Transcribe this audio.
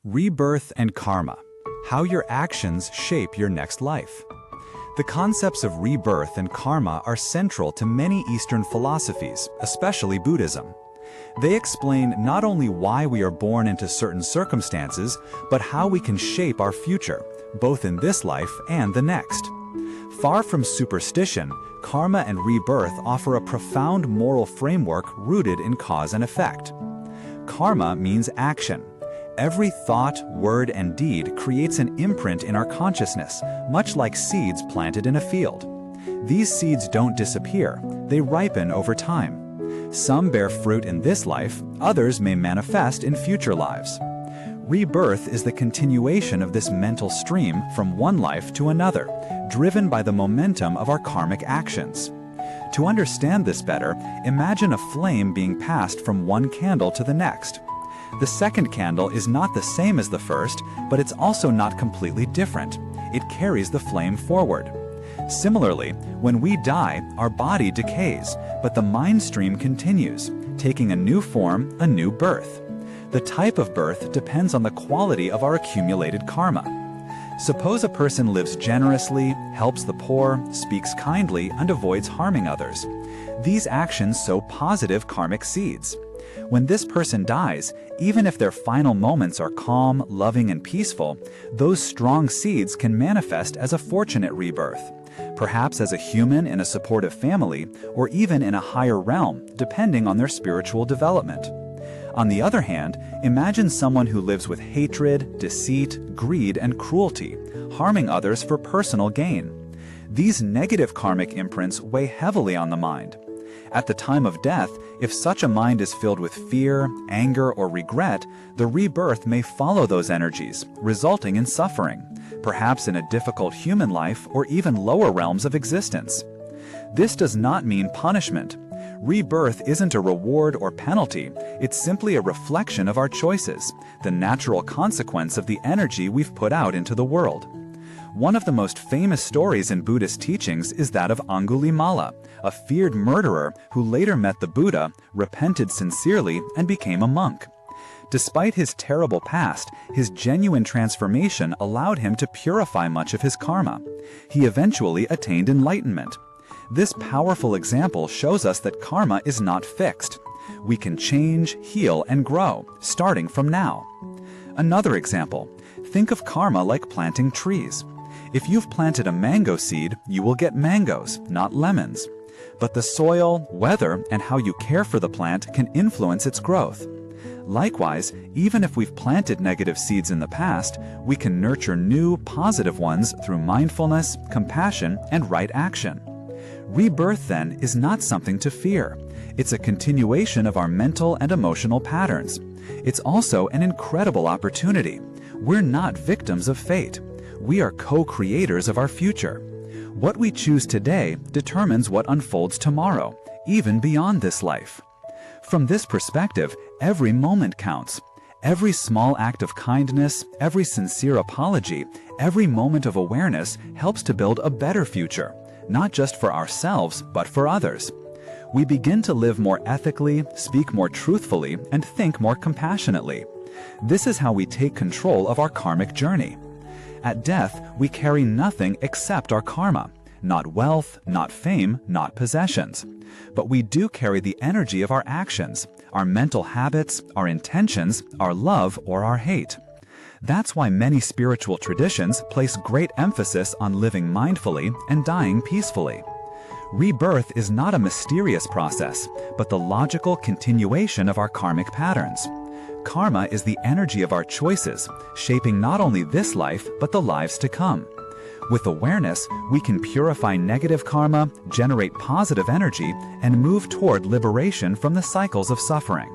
Rebirth and karma, how your actions shape your next life. The concepts of rebirth and karma are central to many Eastern philosophies, especially Buddhism. They explain not only why we are born into certain circumstances, but how we can shape our future, both in this life and the next. Far from superstition, karma and rebirth offer a profound moral framework rooted in cause and effect. Karma means action. Every thought, word, and deed creates an imprint in our consciousness, much like seeds planted in a field. These seeds don't disappear, they ripen over time. Some bear fruit in this life, others may manifest in future lives. Rebirth is the continuation of this mental stream from one life to another, driven by the momentum of our karmic actions. To understand this better, imagine a flame being passed from one candle to the next. The second candle is not the same as the first, but it's also not completely different. It carries the flame forward. Similarly, when we die, our body decays, but the mind stream continues, taking a new form, a new birth. The type of birth depends on the quality of our accumulated karma. Suppose a person lives generously, helps the poor, speaks kindly, and avoids harming others. These actions sow positive karmic seeds. When this person dies, even if their final moments are calm, loving, and peaceful, those strong seeds can manifest as a fortunate rebirth, perhaps as a human in a supportive family, or even in a higher realm, depending on their spiritual development. On the other hand, imagine someone who lives with hatred, deceit, greed, and cruelty, harming others for personal gain. These negative karmic imprints weigh heavily on the mind. At the time of death, if such a mind is filled with fear, anger, or regret, the rebirth may follow those energies, resulting in suffering, perhaps in a difficult human life or even lower realms of existence. This does not mean punishment. Rebirth isn't a reward or penalty, it's simply a reflection of our choices, the natural consequence of the energy we've put out into the world. One of the most famous stories in Buddhist teachings is that of Angulimala, a feared murderer who later met the Buddha, repented sincerely, and became a monk. Despite his terrible past, his genuine transformation allowed him to purify much of his karma. He eventually attained enlightenment. This powerful example shows us that karma is not fixed. We can change, heal, and grow, starting from now. Another example, think of karma like planting trees. If you've planted a mango seed, you will get mangoes, not lemons. But the soil, weather, and how you care for the plant can influence its growth. Likewise, even if we've planted negative seeds in the past, we can nurture new, positive ones through mindfulness, compassion, and right action. Rebirth, then, is not something to fear. It's a continuation of our mental and emotional patterns. It's also an incredible opportunity. We're not victims of fate. We are co-creators of our future. What we choose today determines what unfolds tomorrow, even beyond this life. From this perspective, every moment counts. Every small act of kindness, every sincere apology, every moment of awareness helps to build a better future, not just for ourselves, but for others. We begin to live more ethically, speak more truthfully, and think more compassionately. This is how we take control of our karmic journey. At death, we carry nothing except our karma, not wealth, not fame, not possessions. But we do carry the energy of our actions, our mental habits, our intentions, our love, or our hate. That's why many spiritual traditions place great emphasis on living mindfully and dying peacefully. Rebirth is not a mysterious process, but the logical continuation of our karmic patterns. Karma is the energy of our choices, shaping not only this life, but the lives to come. With awareness, we can purify negative karma, generate positive energy, and move toward liberation from the cycles of suffering.